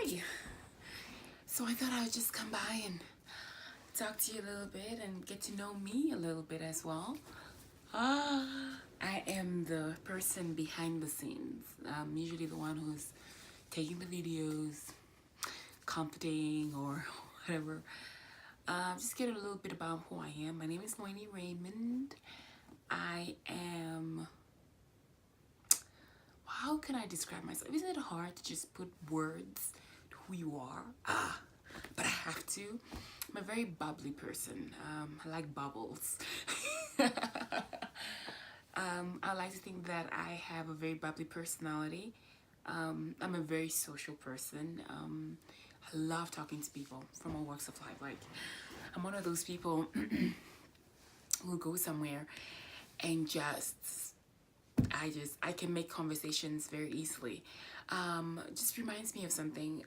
Hi. So I thought I would just come by and talk to you a little bit and get to know me a little bit as well. I am the person behind the scenes. I'm usually the one who's taking the videos, commenting, or whatever. Just get a little bit about who I am. My name is Noemi Raymond. I am. How can I describe myself? Isn't it hard to just put words to who you are? But I have to. I'm a very bubbly person. I like bubbles. I like to think that I have a very bubbly personality. I'm a very social person. I love talking to people from all walks of life. Like, I'm one of those people who go somewhere and I can make conversations very easily. Just reminds me of something.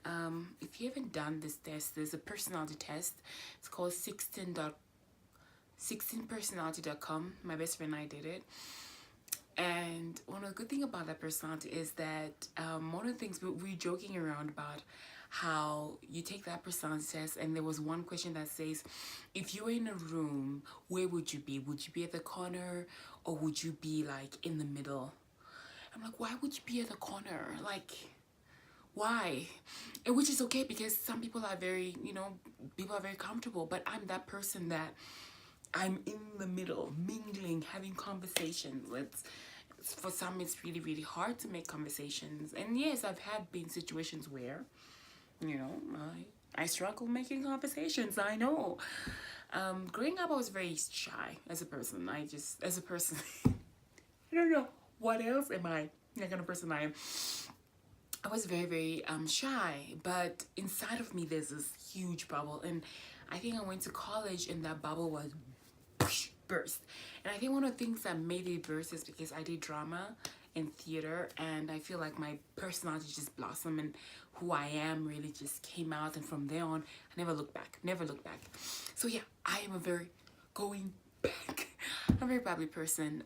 If you haven't done this test, there's a personality test. It's called 16personality.com. My best friend and I did it. And one of the good things about that personality is that one of the things we're joking around about how you take that personality test, and there was one question that says, if you were in a room, where would you be? Would you be at the corner or would you be like in the middle? I'm like, why would you be at the corner? Like, why? And which is okay because some people are very, people are very comfortable, but I'm that person that I'm in the middle, mingling, having conversations. For some, it's really, really hard to make conversations. And yes, I've been situations where, I struggle making conversations. I know. Growing up, I was very shy as a person. As a person, I don't know what else am I, the kind of person I am. I was very, very shy, but inside of me, there's this huge bubble. And I think I went to college and that bubble was burst. And I think one of the things that made it burst is because I did drama and theater, and I feel like my personality just blossomed and who I am really just came out, and from there on I never looked back. So yeah, I am a very going back. I'm a very bubbly person.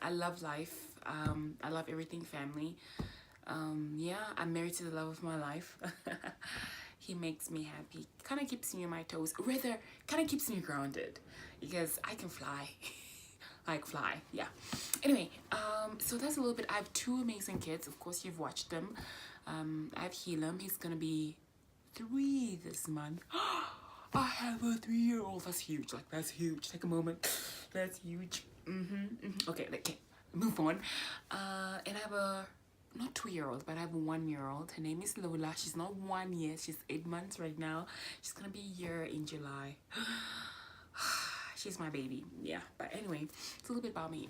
I love life. I love everything family. Yeah, I'm married to the love of my life. He makes me happy, kind of keeps me on my toes, rather kind of keeps me grounded because I can fly. Like fly, yeah. Anyway, so that's a little bit. I have two amazing kids. Of course, you've watched them. I have Helam. He's gonna be 3 this month. I have a 3-year-old. That's huge. Like, that's huge. Take a moment. That's huge. Okay, move on. And I have a not 2-year-old, but I have a 1-year-old. Her name is Lola. She's not 1 year. She's 8 months right now. She's gonna be a year in July. She's my baby. Yeah, but anyway, it's a little bit about me.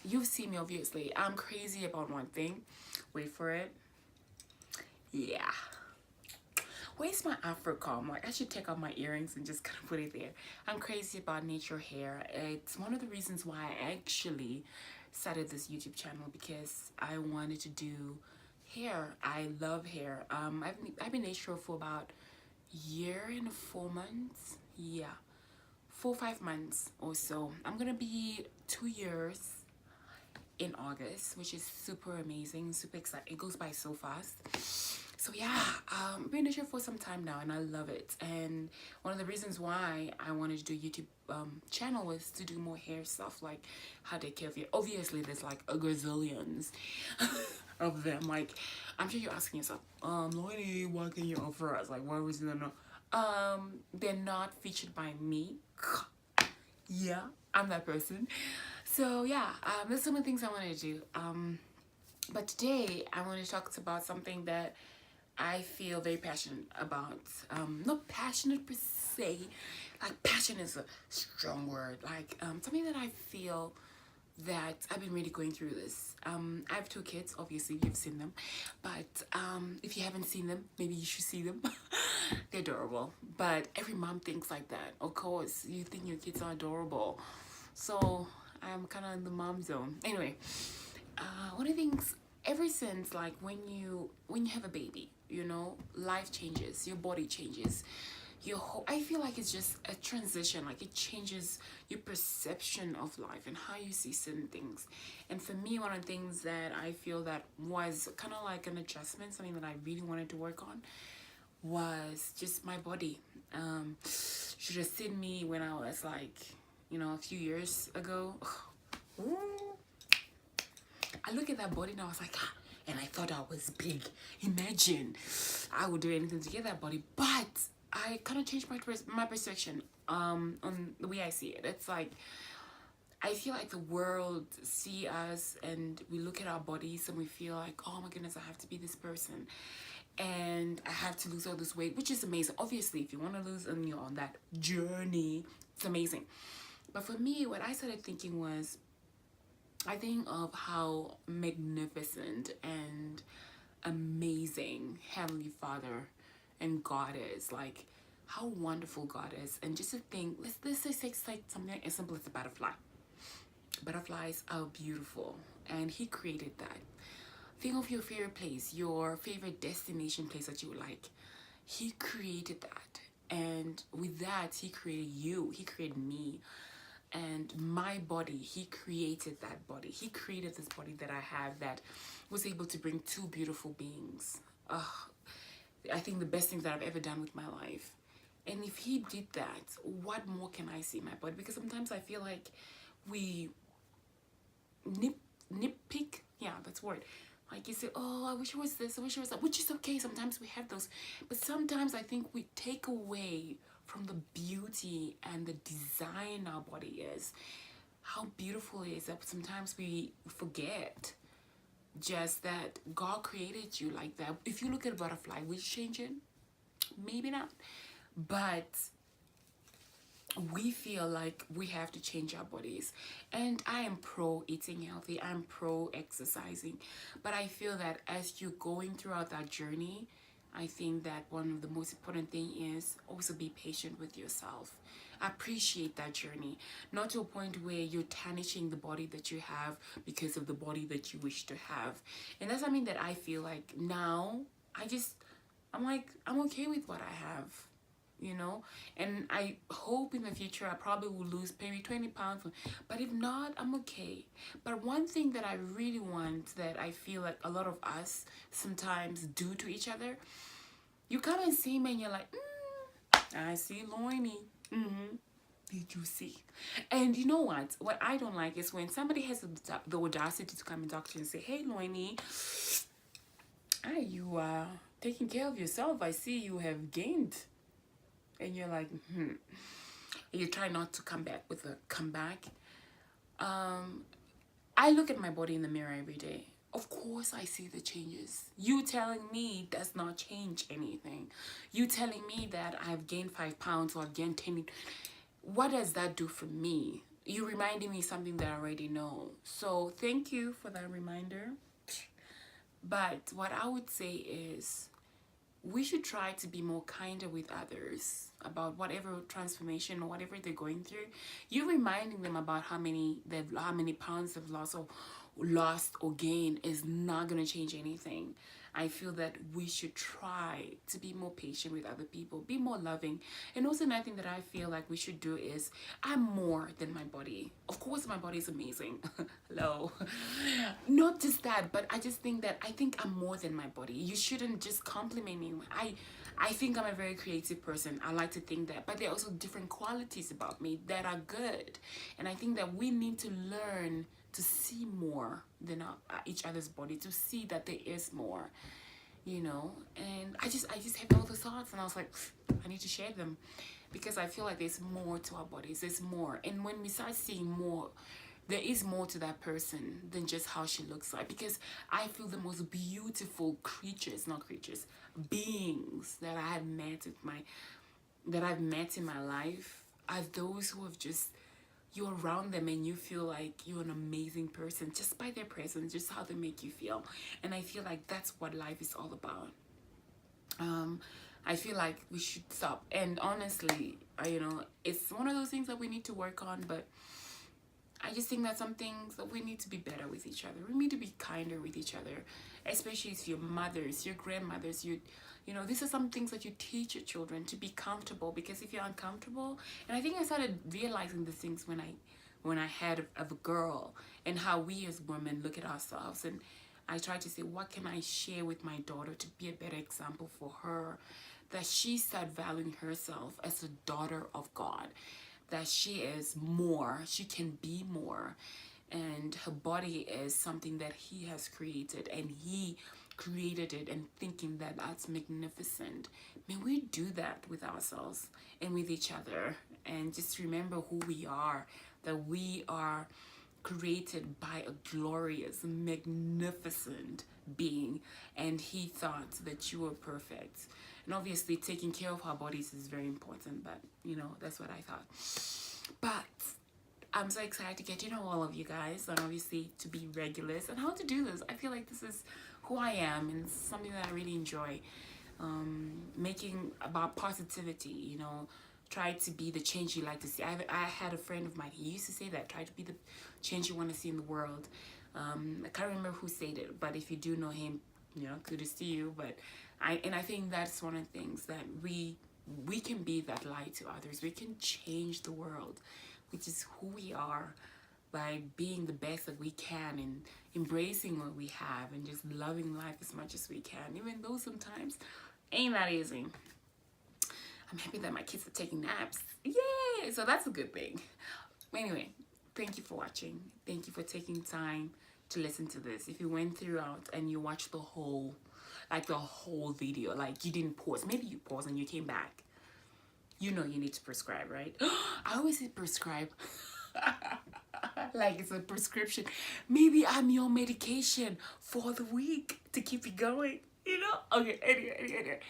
You've seen me, obviously. I'm crazy about one thing. Wait for it. Yeah. Where's my afro comb? Like, I should take out my earrings and just kind of put it there. I'm crazy about nature hair. It's one of the reasons why I actually started this YouTube channel, because I wanted to do hair. I love hair. I've been natural for about a year and 4 months. Yeah, 4 or 5 months or so. I'm gonna be 2 years in August, which is super amazing, super exciting. It goes by so fast. So yeah, I've been nature for some time now and I love it. And one of the reasons why I wanted to do a YouTube channel was to do more hair stuff, like how to take care of your, obviously there's like a gazillions of them. Like, I'm sure you're asking yourself, Lloydie, what can you offer us? Like, what was it? They're not featured by me. Yeah, I'm that person. So yeah, there's some of the things I want to do. But today I want to talk about something that I feel very passionate about. Not passionate per se, like passion is a strong word. Like something that I feel that I've been really going through this. I have 2 kids, obviously you've seen them, but if you haven't seen them, maybe you should see them. They're adorable, but every mom thinks like that. Of course, you think your kids are adorable. So I'm kind of in the mom zone. Anyway, one of the things, ever since, like, when you have a baby, life changes, your body changes, I feel like it's just a transition, like it changes your perception of life and how you see certain things. And for me, one of the things that I feel that was kind of like an adjustment, something that I really wanted to work on, was just my body. Should have seen me when I was like, a few years ago. I look at that body and I was like, and I thought I was big. Imagine, I would do anything to get that body, but I kind of changed my perception on the way I see it. It's like, I feel like the world see us and we look at our bodies and we feel like, oh my goodness, I have to be this person and I have to lose all this weight, which is amazing. Obviously, if you want to lose and you're on that journey, it's amazing. But for me, what I started thinking was, I think of how magnificent and amazing Heavenly Father and God is. Like, how wonderful God is. And just to think, let's just take like something as simple as a butterfly. Butterflies are beautiful, and He created that. Think of your favorite place, your favorite destination place that you would like. He created that. And with that, He created you. He created me. And my body, He created that body. He created this body that I have that was able to bring two beautiful beings. I think the best things that I've ever done with my life. And if He did that, what more can I see in my body? Because sometimes I feel like we nitpick. Yeah, that's the word. Like you say, oh, I wish it was this, I wish it was that, which is okay. Sometimes we have those. But sometimes I think we take away from the beauty and the design our body is. How beautiful it is that sometimes we forget just that God created you like that. If you look at a butterfly, will you change it? Maybe not. But we feel like we have to change our bodies, and I am pro eating healthy, I'm pro exercising, but I feel that as you're going throughout that journey, I think that one of the most important thing is also be patient with yourself. Appreciate that journey, not to a point where you're tarnishing the body that you have because of the body that you wish to have. And that's something that I feel like now I'm like, I'm okay with what I have, and I hope in the future I probably will lose maybe 20 pounds, but if not, I'm okay. But one thing that I really want, that I feel like a lot of us sometimes do to each other, you come and see me and you're like, I see Loiny. Did you see? And you know what I don't like is when somebody has the audacity to come and talk to you and say, hey Loiny, are you taking care of yourself? I see you have gained. And you're like, you try not to come back with a comeback. I look at my body in the mirror every day. Of course I see the changes. You telling me does not change anything. You telling me that I've gained 5 pounds or I've gained 10. What does that do for me? You reminding me something that I already know. So thank you for that reminder. But what I would say is, we should try to be more kinder with others about whatever transformation or whatever they're going through. You reminding them about how many pounds they've lost or gained is not going to change anything. I feel that we should try to be more patient with other people, be more loving. And also another thing that I feel like we should do is, I'm more than my body. Of course my body is amazing. Hello. Not just that, but I just think that I think I'm more than my body. You shouldn't just compliment me. I think I'm a very creative person. I like to think that. But there are also different qualities about me that are good. And I think that we need to learn to see more than each other's body, to see that there is more, and I just had all those thoughts, and I was like, I need to share them, because I feel like there's more to our bodies, there's more. And when we start seeing more, there is more to that person than just how she looks like, because I feel the most beautiful beings that I've met in my life are those who have just, you're around them and you feel like you're an amazing person just by their presence, just how they make you feel. And I feel like that's what life is all about. I feel like we should stop. And honestly, it's one of those things that we need to work on, but I just think that some things that we need to be better with each other. We need to be kinder with each other, especially with your mothers, your grandmothers. You know, these are some things that you teach your children to be comfortable. Because if you're uncomfortable, and I think I started realizing the things when I had of a girl, and how we as women look at ourselves. And I try to say, what can I share with my daughter to be a better example for her, that she start valuing herself as a daughter of God, that she is more, she can be more, and her body is something that he has created, and he created it, and thinking that that's magnificent. May we do that with ourselves and with each other, and just remember who we are, that we are created by a glorious, magnificent being, and he thought that you were perfect. And obviously taking care of our bodies is very important, but you know, that's what I thought. But I'm so excited to get to know all of you guys, and obviously to be regulars and how to do this. I feel like this is who I am, and it's something that I really enjoy. Making about positivity, you know, try to be the change you like to see. I had a friend of mine, he used to say that, try to be the change you want to see in the world. I can't remember who said it, but if you do know him, you know, kudos to you. But I think that's one of the things that we can be that light to others. We can change the world, which is who we are, by being the best that we can, and embracing what we have, and just loving life as much as we can, even though sometimes ain't that easy. I'm happy that my kids are taking naps. Yay! So that's a good thing. Anyway, thank you for watching. Thank you for taking time to listen to this. If you went throughout and you watched the whole video, like you didn't pause, maybe you paused and you came back, you know you need to prescribe, right? I always say prescribe. Like it's a prescription. Maybe I'm your medication for the week to keep you going, you know? Okay, anyway.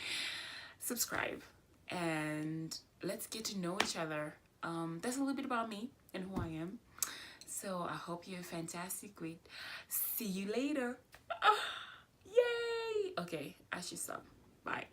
Subscribe and let's get to know each other. That's a little bit about me and who I am. So I hope you have a fantastic week. See you later. Yay! Okay, I should stop. Bye.